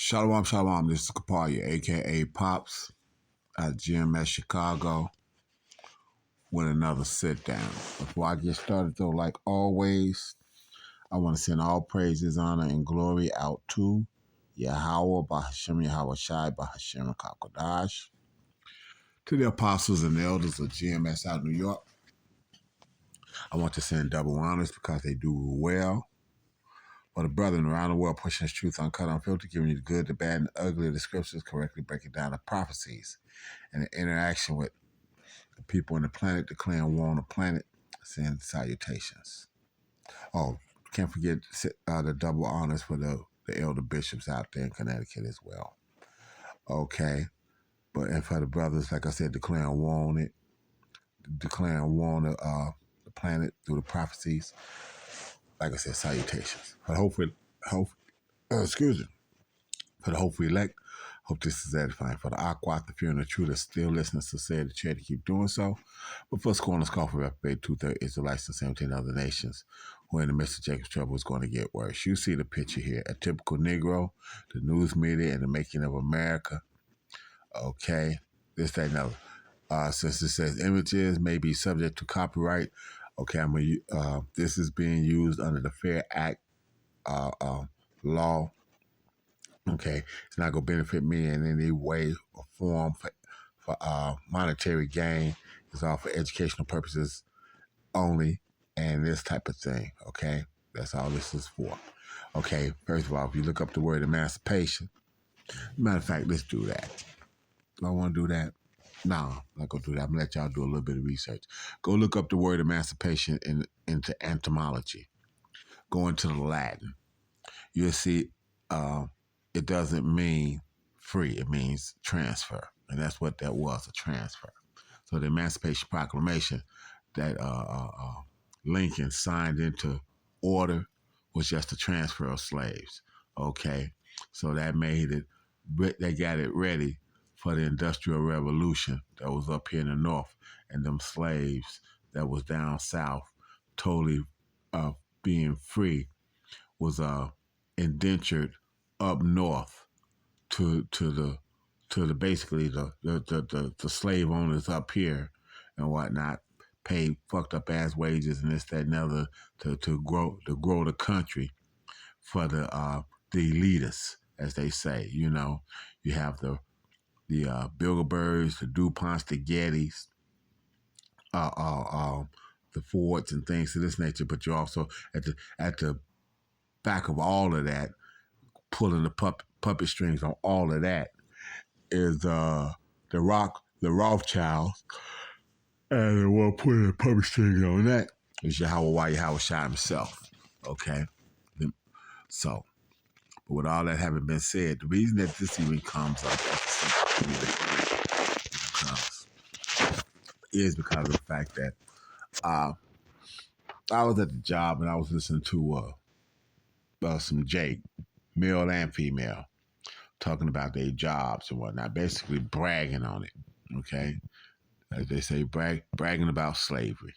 Shalom, shalom. This is Kapalia, a.k.a. Pops, at GMS Chicago, with another sit-down. Before I get started, though, like always, I want to send all praises, honor, and glory out to Yahweh, Bahashem, Yahweh Shai, Bahashem, Kakodash, to the apostles and elders of GMS out in New York. I want to send double honors because they do well. For the brethren around the world pushing this truth uncut, unfiltered, giving you the good, the bad, and the ugly of the scriptures, correctly breaking down the prophecies and the interaction with the people on the planet, declaring war on the planet, send salutations. Oh, can't forget the double honors for the elder bishops out there in Connecticut as well. Okay. And for the brothers, like I said, declaring war on it, declaring war on the planet through the prophecies. Like I said, salutations. But excuse me. For the hopefully elect, hope this is edifying. For the Aquat, the fear and the truth that still listening to say the chair to keep doing so. But first, corners call for reprobate 2/3 Israelites and 17 other nations who in the midst of Jacob's trouble is going to get worse. You see the picture here. A typical Negro, the news media, and the making of America. Okay. This, that, and other. Since it says images may be subject to copyright, okay, this is being used under the Fair Act law. Okay, it's not going to benefit me in any way or form for monetary gain. It's all for educational purposes only and this type of thing, okay? That's all this is for. Okay, first of all, if you look up the word emancipation, matter of fact, let's do that. Do I want to do that? No, I'm not going to do that. I'm going to let y'all do a little bit of research. Go look up the word emancipation into entomology. Go into the Latin. You'll see it doesn't mean free. It means transfer. And that's what that was, a transfer. So the Emancipation Proclamation that Lincoln signed into order was just a transfer of slaves. Okay? So that made it, they got it ready for the Industrial Revolution that was up here in the North. And them slaves that was down South, totally being free, was indentured up north to the basically the slave owners up here and whatnot, paid fucked up ass wages and this, that, and other to grow the country for the elitists, as they say. You know, you have the Bilderbergs, the DuPonts, the Gettys, the Fords and things of this nature, but you also at the back of all of that, pulling the puppet strings on all of that, is the Rothschilds, and the one putting the puppet strings on that is Yahweh Shai himself. Okay, so, but with all that having been said, the reason that this even comes up is because of the fact that I was at the job and I was listening to some Jake, male and female, talking about their jobs and whatnot, basically bragging on it, okay? As they say, bragging about slavery.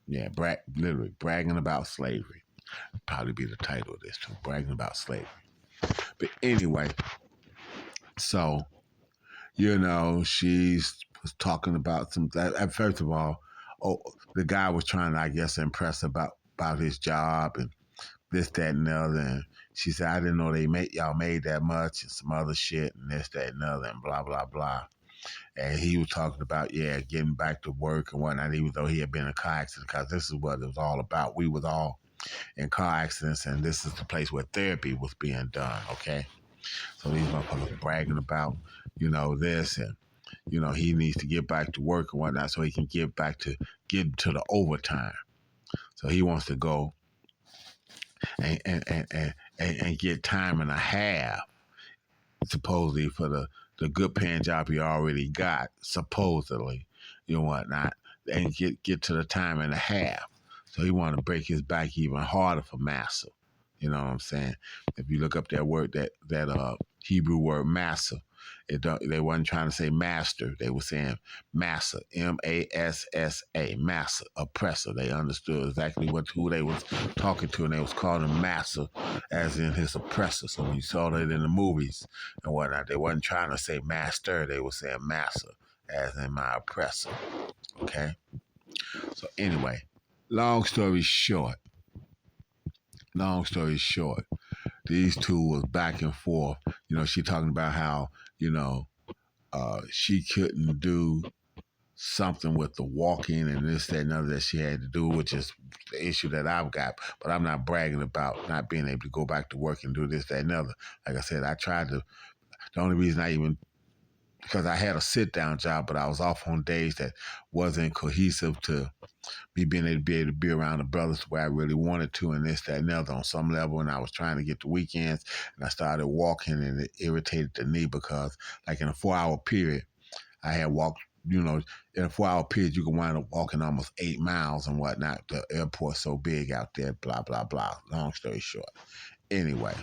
Yeah, literally bragging about slavery. Probably be the title of this too, bragging about slavery. But anyway, so, you know, she was talking about first of all, the guy was trying to, I guess, impress about his job and this, that, and the other. And she said, I didn't know y'all made that much and some other shit and this, that, and the other and blah, blah, blah. And he was talking about, getting back to work and whatnot, even though he had been in a car accident, because this is what it was all about. We was all in car accidents, and this is the place where therapy was being done, okay? So these motherfuckers bragging about, you know, this, and, you know, he needs to get back to work and whatnot so he can get to the overtime. So he wants to go and get time and a half, supposedly, for the good paying job he already got, supposedly, you know, whatnot, and get to the time and a half. So he want to break his back even harder for massa. You know what I'm saying? If you look up that word, that Hebrew word massa, They wasn't trying to say master. They were saying massa, M-A-S-S-A, massa, oppressor. They understood exactly who they was talking to, and they was calling him massa, as in his oppressor. So when you saw that in the movies and whatnot, they wasn't trying to say master. They were saying massa, as in my oppressor. Okay? So anyway, long story short, these two was back and forth. She talking about how, she couldn't do something with the walking and this, that, and other that she had to do, which is the issue that I've got. But I'm not bragging about not being able to go back to work and do this, that, and other. Like I said, I tried to. The only reason because I had a sit down job, but I was off on days that wasn't cohesive to me being able to be around the brothers the way I really wanted to, and this, that, and the other on some level. And I was trying to get the weekends, and I started walking, and it irritated the knee because, like in a 4-hour period, I had walked. In a 4-hour period, you can wind up walking almost 8 miles and whatnot. The airport's so big out there. Blah blah blah. Long story short. Anyway,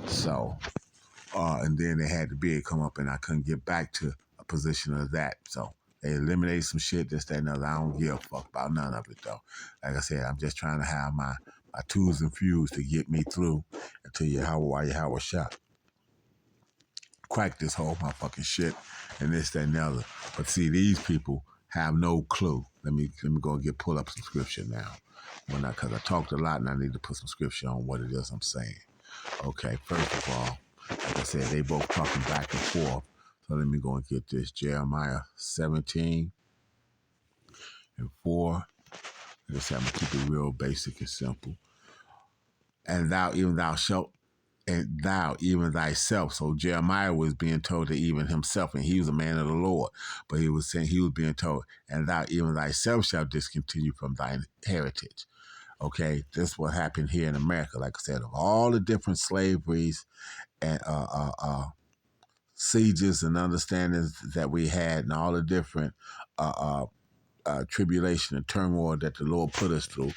so and then they had the bid come up, and I couldn't get back to a position of that. So they eliminated some shit, this, that, and other. I don't give a fuck about none of it, though. Like I said, I'm just trying to have my tools and fuels to get me through until Yahweh shot. Crack this whole motherfucking shit and this, that, and the other. But see, these people have no clue. Let me go and pull up some scripture now. Because I talked a lot and I need to put some scripture on what it is I'm saying. Okay, first of all, like I said, they both talking back and forth. So let me go and get this. Jeremiah 17 and 4. Like I said, I'm going to keep it real basic and simple. And thou even thyself. So Jeremiah was being told to even himself, and he was a man of the Lord. But he was being told, and thou even thyself shalt discontinue from thine heritage. Okay, this is what happened here in America. Like I said, of all the different slaveries and sieges and understandings that we had, and all the different tribulation and turmoil that the Lord put us through,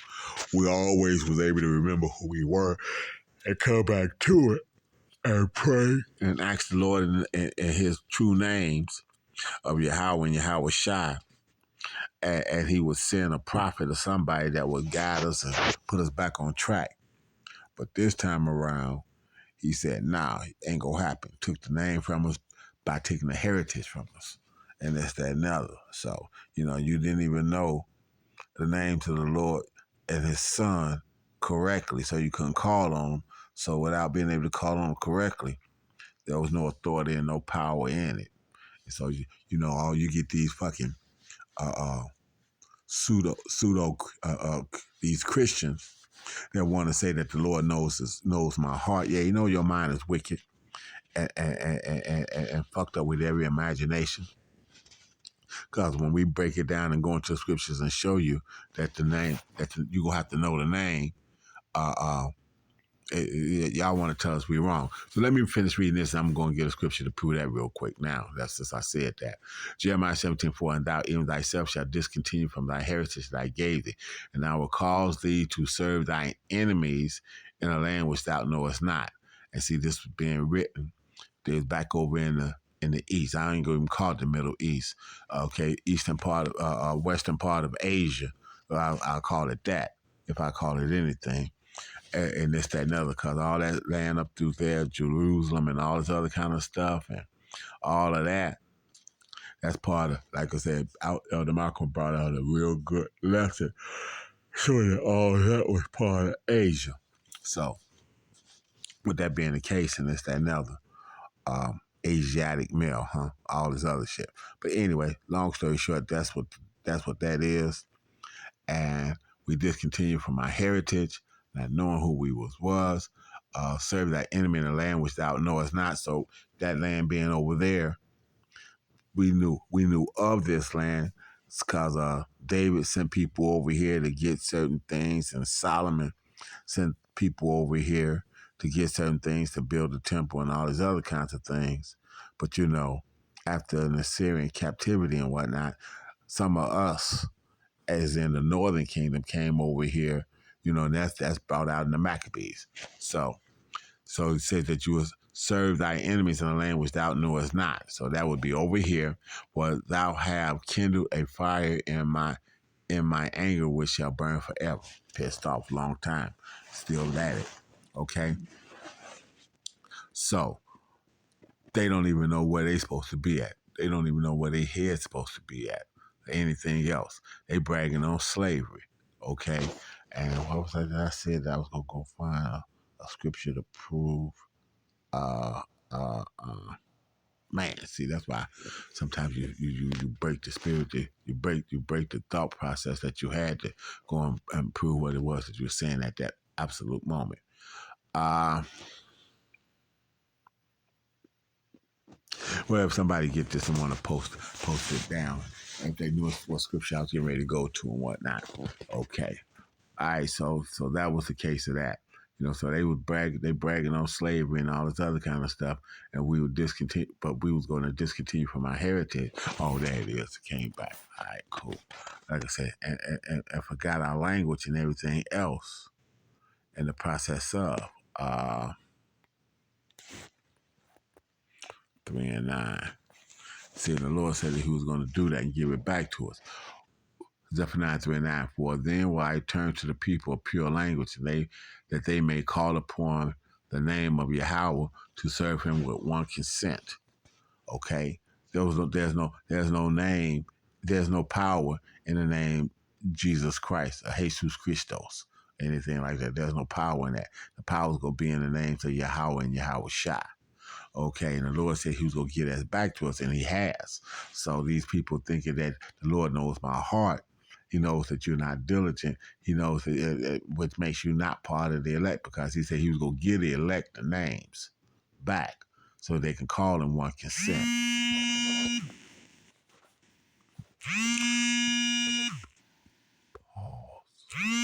we always was able to remember who we were and come back to it and pray and ask the Lord in his true names of Yahweh and Yahweh Shai. And he would send a prophet or somebody that would guide us and put us back on track. But this time around, he said, nah, it ain't gonna happen. Took the name from us by taking the heritage from us. And this, that, and the other. So, you didn't even know the names of the Lord and his son correctly, so you couldn't call on him. So without being able to call on him correctly, there was no authority and no power in it. And so, all you get these fucking pseudo these Christians that want to say that the Lord knows my heart. Yeah, your mind is wicked and fucked up with every imagination. Because when we break it down and go into the scriptures and show you that you're going to have to know the name, y'all want to tell us we're wrong. So let me finish reading this, and I'm going to get a scripture to prove that real quick now. That's just I said that. Jeremiah 17:4, and thou even thyself shalt discontinue from thy heritage that I gave thee, and I will cause thee to serve thine enemies in a land which thou knowest not. And see, this was being written. There's back over in the east. I ain't going to even call it the Middle East. Okay, eastern part of western part of Asia. I'll call it that if I call it anything. And this, that, and other, because all that land up through there, Jerusalem and all this other kind of stuff and all of that, that's part of, like I said, Elder Malcolm brought out a real good lesson showing that all that was part of Asia. So, with that being the case and this, that, and other, Asiatic male, all this other shit. But anyway, long story short, that's what that is. And we discontinued from our heritage, not knowing who we was, serve that enemy in the land which thou knowest not. So that land being over there, we knew of this land because David sent people over here to get certain things, and Solomon sent people over here to get certain things to build the temple and all these other kinds of things. But after an Assyrian captivity and whatnot, some of us, as in the northern kingdom, came over here, and that's brought out in the Maccabees. So it says that serve thy enemies in the land which thou knewest not. So that would be over here. For thou have kindled a fire in my anger, which shall burn forever. Pissed off, long time, still at it. Okay, so they don't even know where they supposed to be at. They don't even know where their head's supposed to be at. Or anything else. They bragging on slavery. Okay, and what was that? I said that I was gonna go find a scripture to prove. Uh, uh, uh, Man, see, that's why sometimes you break the spirit, you break the thought process that you had to go and prove what it was that you were saying at that absolute moment. Uh, well, if somebody get this and want to post it down, if they knew what scripture I was getting ready to go to and whatnot, okay. All right, so that was the case of that. So they bragging on slavery and all this other kind of stuff, and we would discontinue, but we was going to discontinue from our heritage. Oh, there it is, it came back. All right, cool. Like I said, and forgot our language and everything else in the process of 3 and 9. See, the Lord said that He was going to do that and give it back to us. Zephaniah 3:9. For then will I turn to the people of pure language, that they may call upon the name of Yahweh to serve Him with one consent. Okay, there's no name, there's no power in the name Jesus Christ or Jesus Christos, anything like that. There's no power in that. The power's gonna be in the names of Yahweh and Yahweh Shai. Okay, and the Lord said He was going to get us back to us, and He has. So these people thinking that the Lord knows my heart. He knows that you're not diligent. He knows that, which makes you not part of the elect, because He said He was going to give the elect the names back so they can call in one consent. Pause.